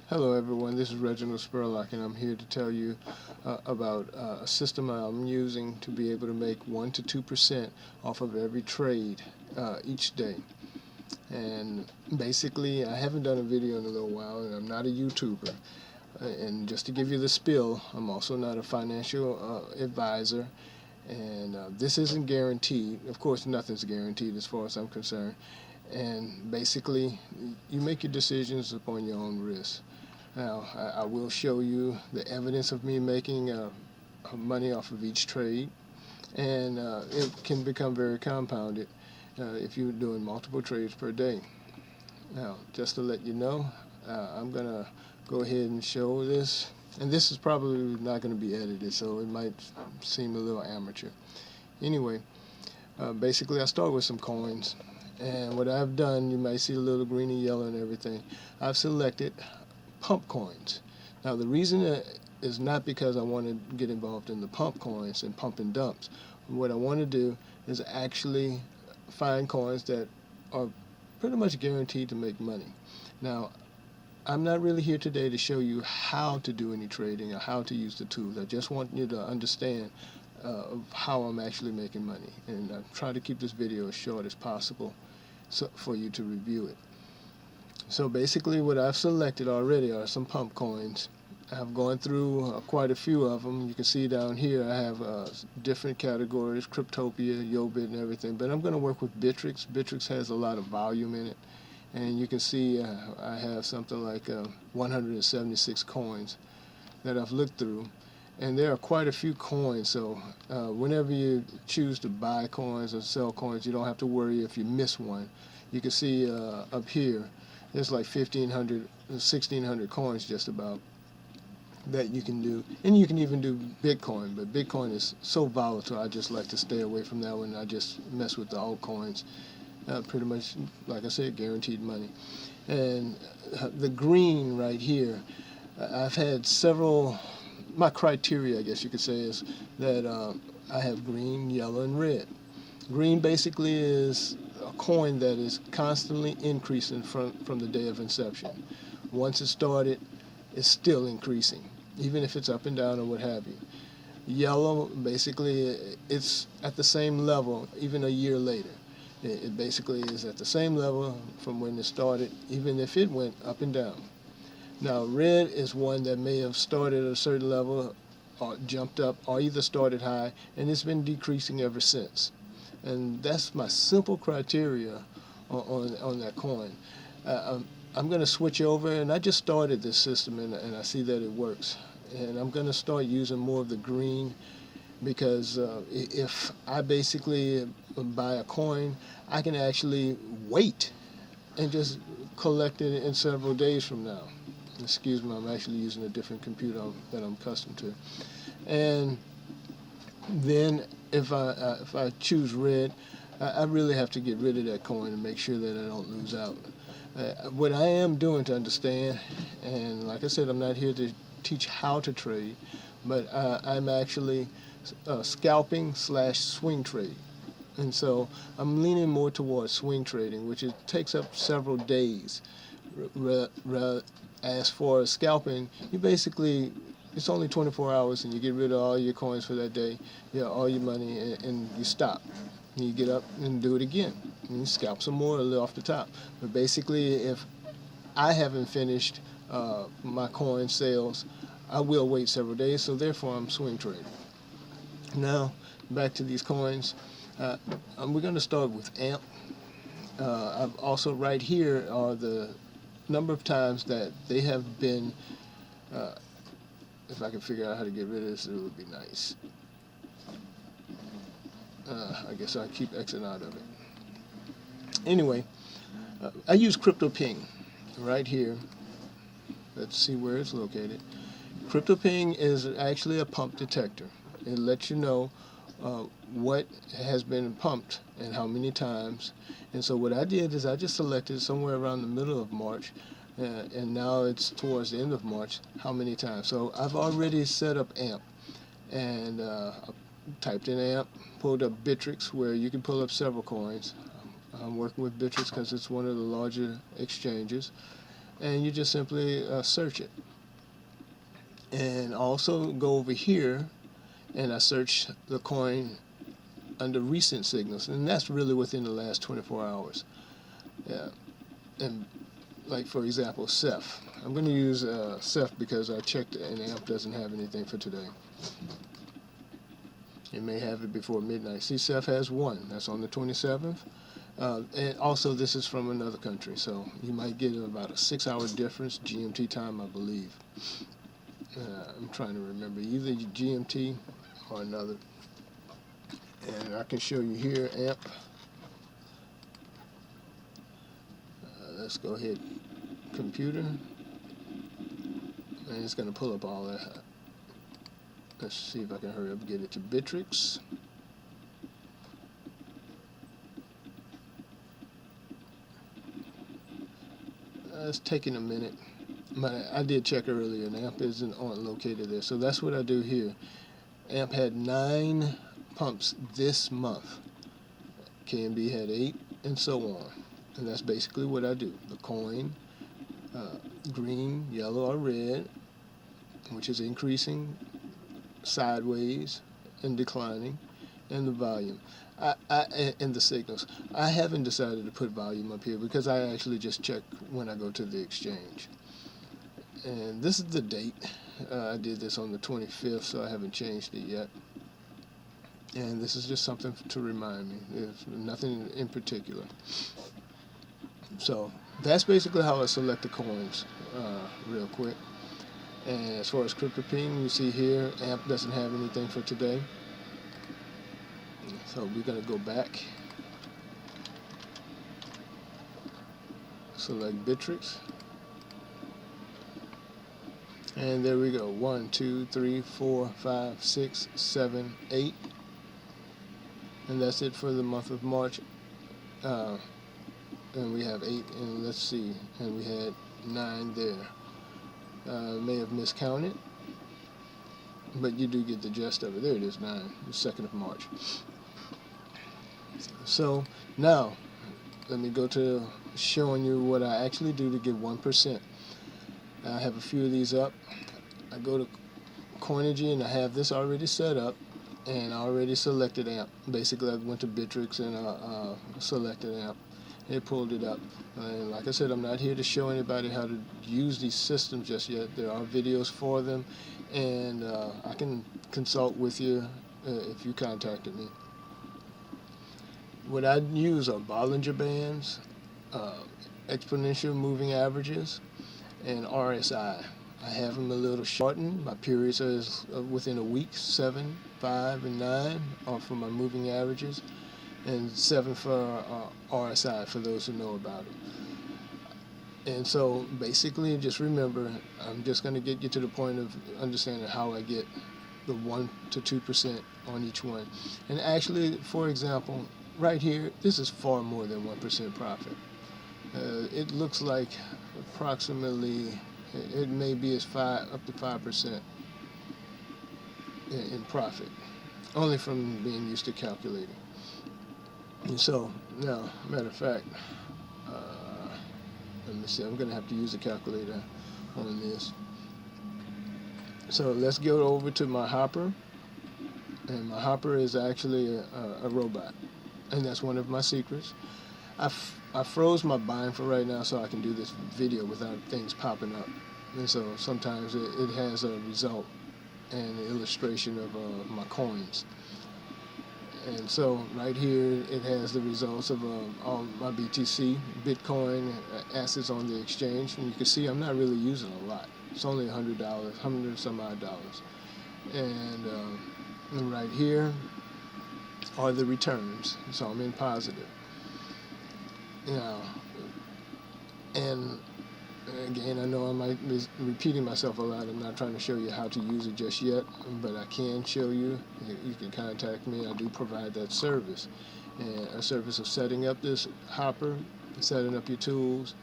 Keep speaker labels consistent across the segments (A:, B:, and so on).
A: Hello everyone, this is Reginald Spurlock and I'm here to tell you about a system I'm using to be able to make 1 to 2% off of every trade each day. And basically, I haven't done a video in a little while and I'm not a YouTuber. And just to give you the spiel, I'm also not a financial advisor, and this isn't guaranteed. Of course, nothing's guaranteed as far as I'm concerned. And basically, you make your decisions upon your own risk. Now, I will show you the evidence of me making money off of each trade, and it can become very compounded if you're doing multiple trades per day. Now, just to let you know, I'm going to go ahead and show this, and this is probably not going to be edited, so it might seem a little amateur. Anyway, basically I start with some coins, and what I've done, you might see a little green and yellow and everything, I've selected pump coins. Now the reason is not because I want to get involved in the pump coins and pump and dumps. What I want to do is actually find coins that are pretty much guaranteed to make money. Now, I'm not really here today to show you how to do any trading or how to use the tools. I just want you to understand how I'm actually making money, and I try to keep this video as short as possible for you to review it. So basically what I've selected already are some pump coins. I've gone through quite a few of them. You can see down here I have different categories, Cryptopia, Yobit, and everything. But I'm going to work with Bittrex. Bittrex has a lot of volume in it. And you can see I have something like 176 coins that I've looked through. And there are quite a few coins, so whenever you choose to buy coins or sell coins, you don't have to worry if you miss one. You can see up here, there's like 1,500, 1,600 coins just about that you can do. And you can even do Bitcoin, but Bitcoin is so volatile, I just like to stay away from that one. I just mess with the altcoins. Pretty much, like I said, guaranteed money. And the green right here, I've had several, my criteria, I guess you could say, is that I have green, yellow, and red. Green basically is a coin that is constantly increasing from the day of inception. Once it started, it's still increasing, even if it's up and down or what have you. Yellow, basically, it's at the same level even a year later. It basically is at the same level from when it started, even if it went up and down. Now, red is one that may have started at a certain level or jumped up or either started high, and it's been decreasing ever since. And that's my simple criteria on that coin. I'm going to switch over, and I just started this system, and I see that it works. And I'm going to start using more of the green, because if I basically buy a coin, I can actually wait and just collect it in several days from now. Excuse me, I'm actually using a different computer that I'm accustomed to. And then if I choose red, I really have to get rid of that coin and make sure that I don't lose out. What I am doing to understand, and like I said, I'm not here to teach how to trade, but I'm actually scalping / swing trade. And so I'm leaning more towards swing trading, which takes up several days. As for scalping, you basically, it's only 24 hours and you get rid of all your coins for that day, all your money, and you stop. And you get up and do it again. And you scalp some more off the top. But basically, if I haven't finished my coin sales, I will wait several days, so therefore I'm swing trading. Now, back to these coins. We're going to start with AMP. I've also right here are the number of times that they have been, if I can figure out how to get rid of this, it would be nice. I guess I'll keep Xing out of it. Anyway, I use CryptoPing right here. Let's see where it's located. CryptoPing is actually a pump detector. It lets you know what has been pumped and how many times. And so what I did is I just selected somewhere around the middle of March, and now it's towards the end of March, how many times. So I've already set up AMP, and I typed in AMP, pulled up Bittrex, where you can pull up several coins. I'm working with Bittrex because it's one of the larger exchanges. and you just simply search it. And also go over here, and I search the coin under recent signals, and that's really within the last 24 hours. Yeah. And like, for example, Ceph. I'm going to use Ceph because I checked and AMP doesn't have anything for today. It may have it before midnight. See, Ceph has one. That's on the 27th. And also, this is from another country, so you might get about a 6-hour difference, GMT time, I believe. I'm trying to remember, either GMT or another. And I can show you here, AMP. Let's go ahead, computer, and it's going to pull up all that. Let's see if I can hurry up and get it to Bittrex. It's taking a minute. I did check earlier, and AMP isn't located there. So that's what I do here. AMP had 9 pumps this month. KMB had 8, and so on. And that's basically what I do. The coin, green, yellow, or red, which is increasing, sideways, and declining, and the volume. And the signals. I haven't decided to put volume up here because I actually just check when I go to the exchange. And this is the date. I did this on the 25th, so I haven't changed it yet. And this is just something to remind me. There's nothing in particular. So that's basically how I select the coins, real quick. And as far as CryptoPing, you see here, AMP doesn't have anything for today. So we're going to go back, select Bittrex, and there we go. 1, 2, 3, 4, 5, 6, 7, 8, and that's it for the month of March. And we have 8, and let's see, and we had 9 there. May have miscounted, but you do get the gist of it. There it is, 9, the 2nd of March. So now, let me go to showing you what I actually do to get 1%. I have a few of these up. I go to Coinigy, and I have this already set up, and I already selected AMP. Basically, I went to Bittrex and selected AMP. It pulled it up. And like I said, I'm not here to show anybody how to use these systems just yet. There are videos for them, and I can consult with you if you contacted me. What I use are Bollinger Bands, exponential moving averages, and RSI. I have them a little shortened. My periods are within a week. 7, 5, and 9 are for my moving averages, and 7 for RSI, for those who know about it. And so basically, just remember, I'm just going to get you to the point of understanding how I get the 1 to 2% on each one. And actually, for example, right here, this is far more than 1% profit. It looks like approximately, it may be as up to 5% in profit, only from being used to calculating. And so now, matter of fact, let me see, I'm going to have to use a calculator on this. So let's go over to my hopper, and my hopper is actually a robot, and that's one of my secrets. I froze my buying for right now so I can do this video without things popping up, and so sometimes it has a result and an illustration of my coins. And so right here it has the results of all my BTC, Bitcoin assets on the exchange, and you can see I'm not really using a lot. It's only $100, $100 some odd dollars. And right here are the returns, so I'm in positive. Now, and again, I know I might be repeating myself a lot. I'm not trying to show you how to use it just yet, but I can show you. You can contact me. I do provide that service, and a service of setting up this hopper, setting up your tools,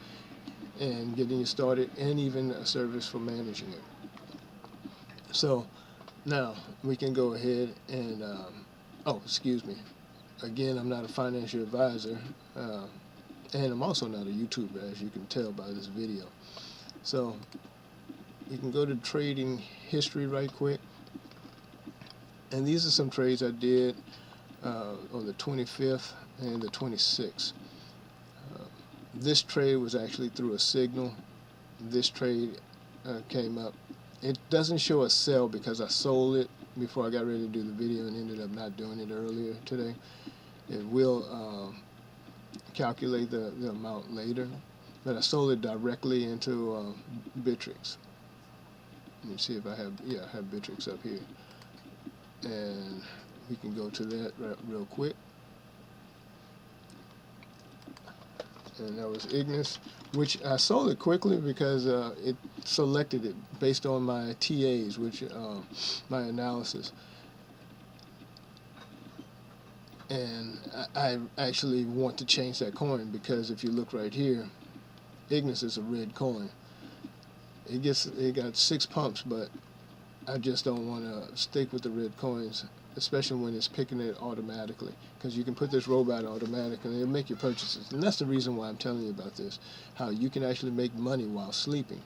A: and getting you started, and even a service for managing it. So now we can go ahead and, excuse me. Again, I'm not a financial advisor, and I'm also not a YouTuber, as you can tell by this video. So you can go to trading history right quick, and these are some trades I did on the 25th and the 26th. This trade was actually through a signal. This trade came up. It doesn't show a sell because I sold it before I got ready to do the video and ended up not doing it earlier today. It will calculate the amount later, but I sold it directly into Bittrex. Let me see if I have, yeah, I have Bittrex up here, and we can go to that real quick. And that was Ignis, which I sold it quickly because it selected it based on my TAs, which my analysis. And I actually want to change that coin because if you look right here, Ignis is a red coin. It got 6 pumps, but I just don't want to stick with the red coins, especially when it's picking it automatically, because you can put this robot automatically and it'll make your purchases. And that's the reason why I'm telling you about this, how you can actually make money while sleeping.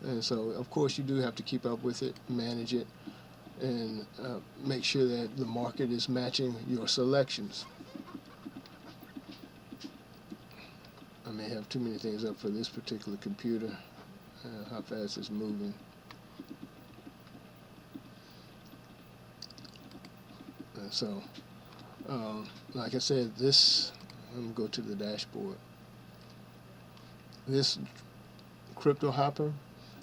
A: And so of course you do have to keep up with it, manage it, and make sure that the market is matching your selections. I may have too many things up for this particular computer, how fast it's moving. So, like I said, this, I'm going to go to the dashboard. This CryptoHopper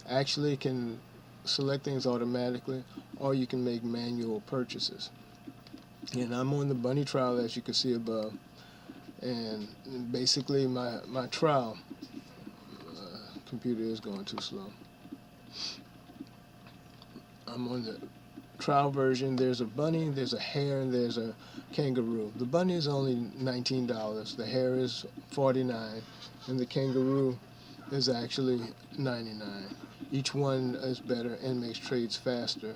A: actually can select things automatically, or you can make manual purchases. And I'm on the bunny trial, as you can see above. And basically my trial, computer is going too slow. I'm on the trial version. There's a bunny, there's a hare, and there's a kangaroo. The bunny is only $19, the hare is $49, and the kangaroo is actually $99. Each one is better and makes trades faster.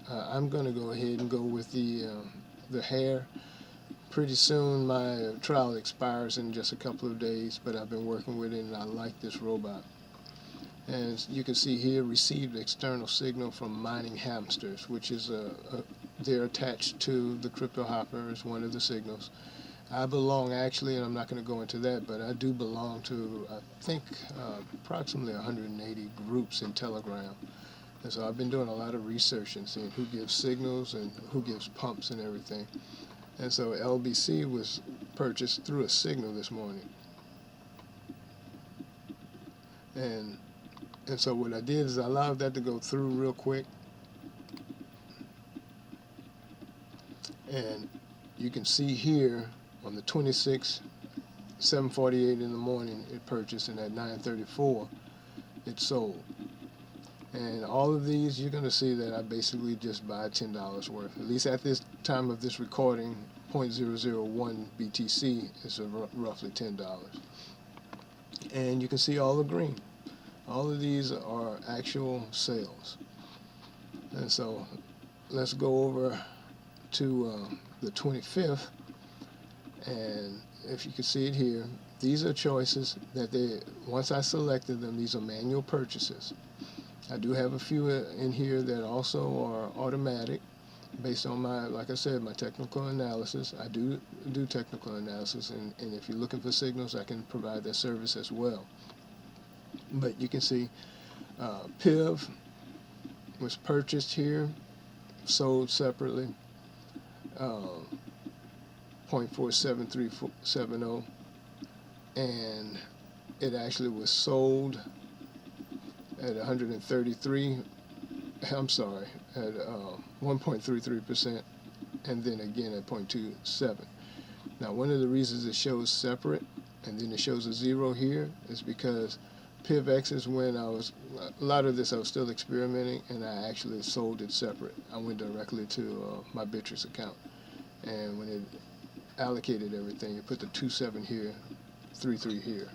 A: I'm going to go ahead and go with the hare. Pretty soon my trial expires in just a couple of days, but I've been working with it and I like this robot. And you can see here, received external signal from mining hamsters, which is they're attached to the CryptoHopper as one of the signals. I belong actually, and I'm not going to go into that, but I do belong to, I think, approximately 180 groups in Telegram. And so I've been doing a lot of research and seeing who gives signals and who gives pumps and everything. And so LBC was purchased through a signal this morning. And so what I did is I allowed that to go through real quick. And you can see here on the 26th, 7:48 in the morning, it purchased, and at 9:34, it sold. And all of these, you're going to see that I basically just buy $10 worth. At least at this time of this recording, 0.001 BTC is roughly $10. And you can see all the green. All of these are actual sales. And so let's go over to the 25th. And if you can see it here, these are choices that once I selected them, these are manual purchases. I do have a few in here that also are automatic based on my, like I said, my technical analysis. I do technical analysis, and if you're looking for signals, I can provide that service as well. But you can see PIV was purchased here, sold separately, 0.47370, and it actually was sold at 133, I'm sorry, at 1.33%, and then again at 0.27. Now, one of the reasons it shows separate and then it shows a 0 here is because PivX is when a lot of this I was still experimenting, and I actually sold it separate. I went directly to my Bittrex account, and when it allocated everything, it put the 27 here, 33 here.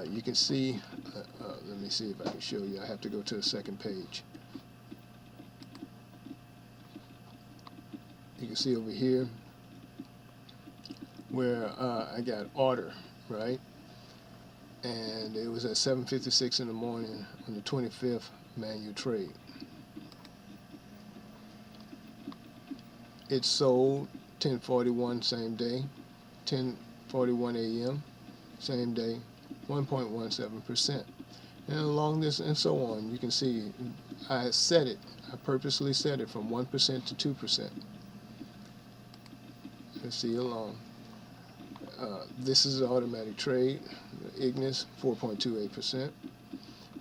A: You can see, let me see if I can show you. I have to go to the second page. You can see over here where I got order, right? and it was at 7:56 in the morning on the 25th manual trade. It sold 10:41 same day, 10:41 a.m. same day, 1.17%. And along this and so on, you can see I set it. I purposely set it from 1% to 2%. Let's see along. This is an automatic trade. Ignis 4.28%.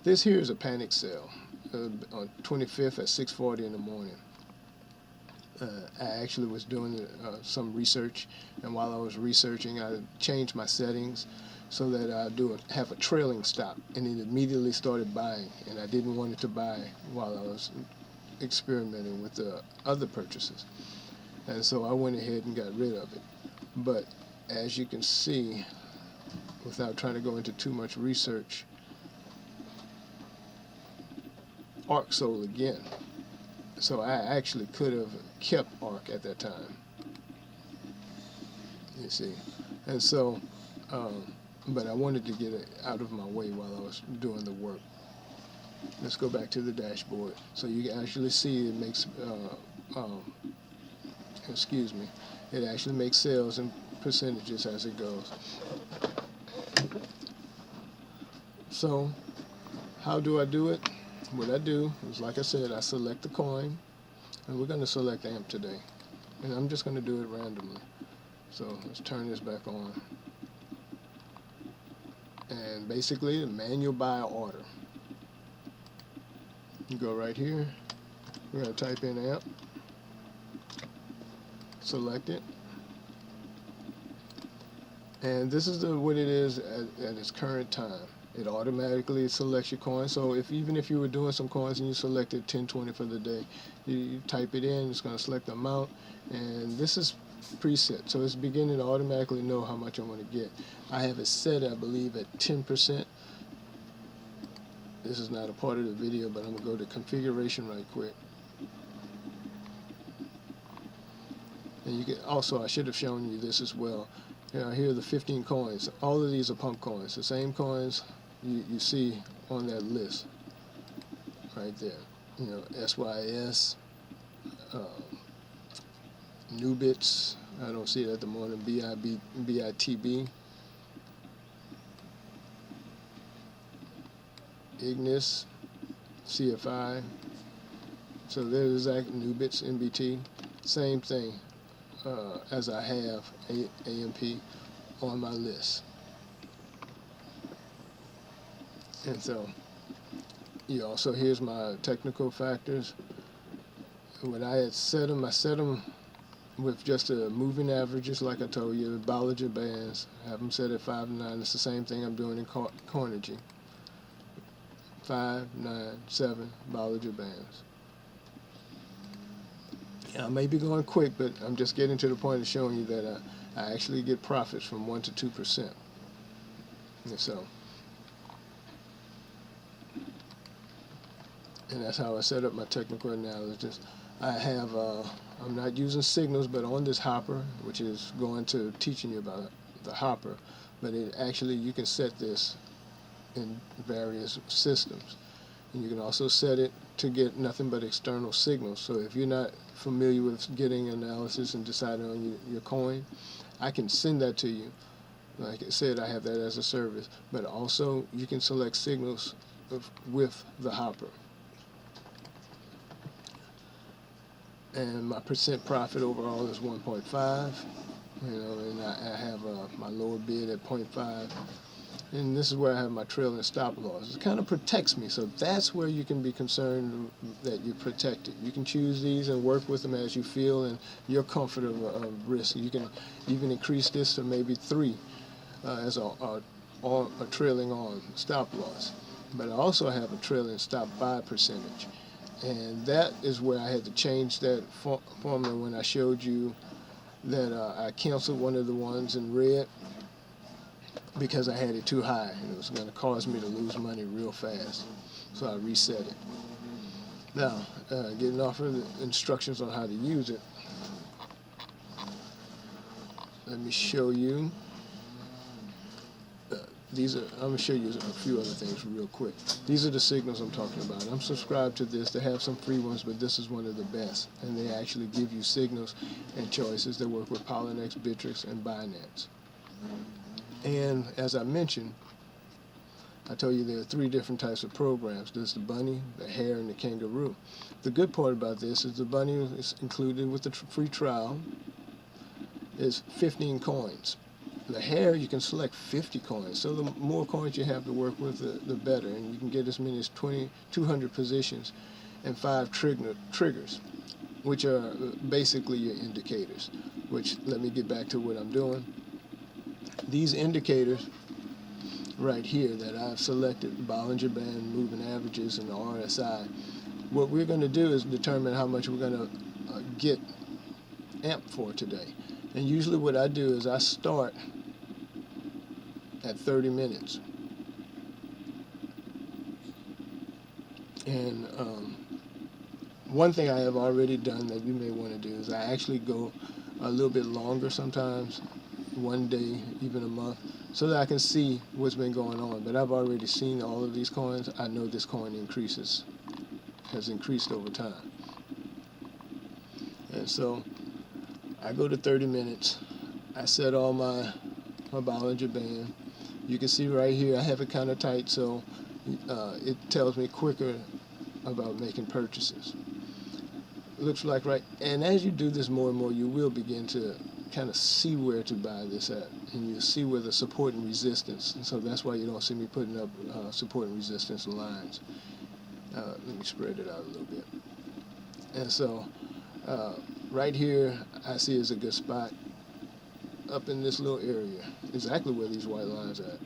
A: This here is a panic sell on 25th at 6:40 in the morning. I actually was doing some research, and while I was researching, I changed my settings so that I have a trailing stop, and it immediately started buying, and I didn't want it to buy while I was experimenting with the other purchases, and so I went ahead and got rid of it. But as you can see, without trying to go into too much research, ARK sold again. So I actually could have kept ARK at that time, you see. And so, but I wanted to get it out of my way while I was doing the work. Let's go back to the dashboard. So you can actually see it makes, it actually makes sales in percentages as it goes. So how do I do it? What I do is, like I said, I select the coin, and we're going to select AMP today, and I'm just going to do it randomly. So let's turn this back on, and basically the manual buy order. You go right here, we're going to type in AMP, select it, and this is what it is at its current time. It automatically selects your coin. So even if you were doing some coins and you selected 1020 for the day, you type it in, it's going to select the amount, and this is preset. So it's beginning to automatically know how much I'm going to get. I have it set, I believe, at 10%. This is not a part of the video, but I'm going to go to configuration right quick. And you can also, I should have shown you this as well. Here are the 15 coins. All of these are pump coins. The same coins you see on that list right there. SYS, New Bits, I don't see it at the moment, BITB, Ignis, CFI, so there's New Bits, NBT, same thing as I have AMP on my list. And so, here's my technical factors. When I had set them, I set them with just a moving averages, like I told you, Bollinger Bands. I have them set at 5 to 9. It's the same thing I'm doing in Coinigy. 5, 9, 7 Bollinger Bands. I may be going quick, but I'm just getting to the point of showing you that I actually get profits from 1 to 2%. And so, and that's how I set up my technical analysis. I have, I'm not using signals, but on this hopper, which is going to teaching you about the hopper, but it actually, you can set this in various systems. And you can also set it to get nothing but external signals. So if you're not familiar with getting analysis and deciding on your coin, I can send that to you. Like I said, I have that as a service. But also, you can select signals with the hopper. And my percent profit overall is 1.5. And I have my lower bid at 0.5. And this is where I have my trailing stop loss. It kind of protects me, so that's where you can be concerned that you're protected. You can choose these and work with them as you feel and your comfort of risk. You can even increase this to maybe 3 as a trailing on stop loss. But I also have a trailing stop buy percentage. And that is where I had to change that formula when I showed you that I canceled one of the ones in red, because I had it too high and it was going to cause me to lose money real fast. So I reset it. Now, getting off of the instructions on how to use it, let me show you these are, I'm going to show you a few other things real quick. These are the signals I'm talking about. I'm subscribed to this. They have some free ones, but this is one of the best. And they actually give you signals and choices that work with Polynex, Bittrex, and Binance. And as I mentioned, I told you there are 3 different types of programs. There's the bunny, the hare, and the kangaroo. The good part about this is the bunny is included with the free trial. Is 15 coins. The hare, you can select 50 coins. So the more coins you have to work with, the better. And you can get as many as 200 positions and 5 triggers, which are basically your indicators. Which, let me get back to what I'm doing. These indicators right here that I've selected, Bollinger Band, moving averages, and the RSI, what we're going to do is determine how much we're going to get AMP for today. And usually what I do is I start at 30 minutes. And one thing I have already done that you may want to do is I actually go a little bit longer sometimes, one day, even a month, so that I can see what's been going on. But I've already seen all of these coins. I know this coin has increased over time. And so I go to 30 minutes. I set all my Bollinger Band. You can see right here I have it kind of tight, so it tells me quicker about making purchases. Looks like right, and as you do this more and more, you will begin to kind of see where to buy this at, and you'll see where the support and resistance. And so that's why you don't see me putting up support and resistance lines. Let me spread it out a little bit. And so right here I see is a good spot up in this little area, exactly where these white lines are at,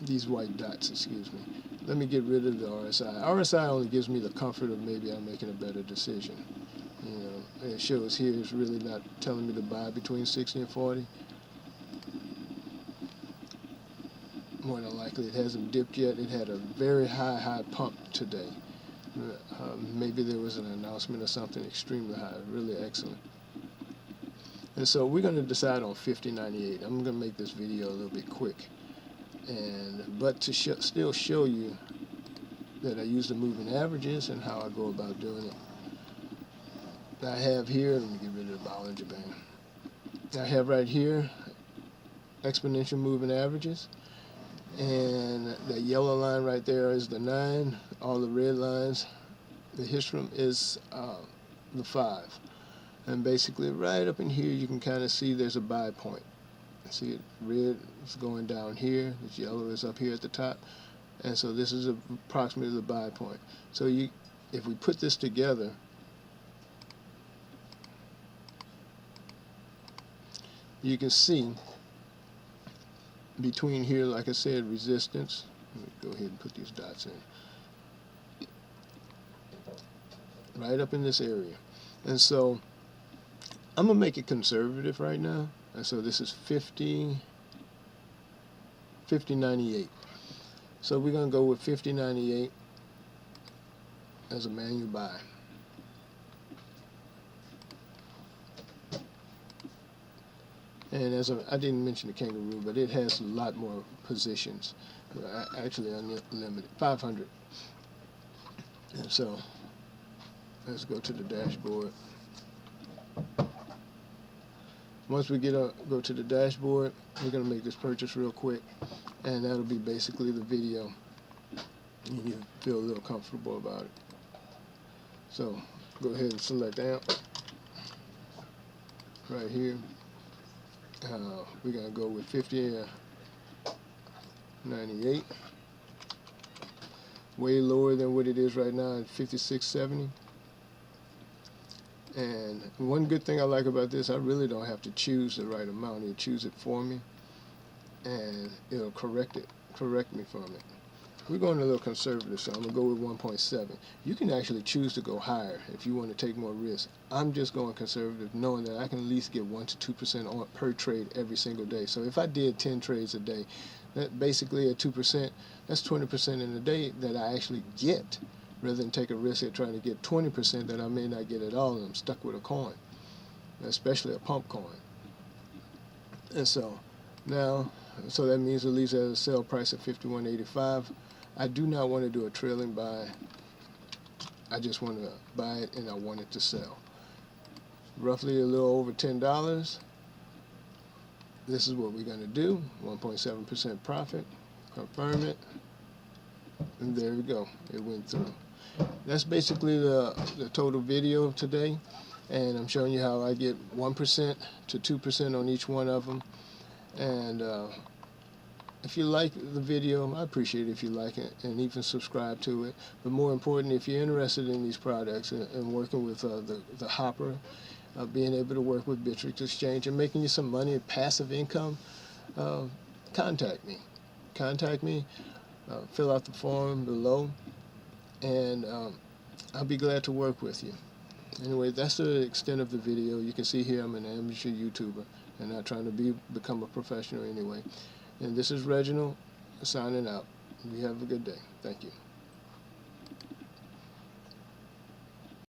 A: these white dots, excuse me. Let me get rid of the RSI. RSI only gives me the comfort of maybe I'm making a better decision. You know, it shows here it's really not telling me to buy between 60 and 40. More than likely it hasn't dipped yet. It had a very high pump today. Maybe there was an announcement or something extremely high, really excellent. And so we're going to decide on 50.98. I'm going to make this video a little bit quick, but to still show you that I use the moving averages and how I go about doing it. I have here, let me get rid of the Bollinger Band. I have right here exponential moving averages, and the yellow line right there is the 9. All the red lines, the histogram is the 5. And basically right up in here you can kind of see there's a buy point. See it, red is going down here, this yellow is up here at the top, and so this is approximately the buy point. So if we put this together, you can see between here, like I said, resistance. Let me go ahead and put these dots in. Right up in this area. And so I'm going to make it conservative right now. And so this is 50.98. So we're going to go with 50.98 as a manual buy. And I didn't mention the kangaroo, but it has a lot more positions. Actually unlimited, 500. And so let's go to the dashboard. Once we go to the dashboard, we're going to make this purchase real quick, and that'll be basically the video, and you feel a little comfortable about it. So go ahead and select AMP right here. We're going to go with 50.98, way lower than what it is right now at 56.70. And one good thing I like about this, I really don't have to choose the right amount. It'll choose it for me, and it'll correct me from it. We're going a little conservative, so I'm going to go with 1.7. You can actually choose to go higher if you want to take more risk. I'm just going conservative, knowing that I can at least get 1 to 2% on per trade every single day. So if I did 10 trades a day, that basically at 2%, that's 20% in a day that I actually get, rather than take a risk at trying to get 20% that I may not get at all, and I'm stuck with a coin, especially a pump coin. And so now So that means it leaves at a sell price of 51.85. I do not want to do a trailing buy. I just want to buy it and I want it to sell. Roughly a little over $10. This is what we're going to do. 1.7% profit. Confirm it. And there we go. It went through. That's basically the total video of today. And I'm showing you how I get 1% to 2% on each one of them. And if you like the video, I appreciate it if you like it and even subscribe to it. But more important, if you're interested in these products and working with the Hopper, being able to work with Bittrex Exchange and making you some money, passive income, contact me. Contact me. Fill out the form below, and I'll be glad to work with you. Anyway, that's the extent of the video. You can see here I'm an amateur YouTuber and not trying to become a professional anyway. And this is Reginald signing out. You have a good day. Thank you.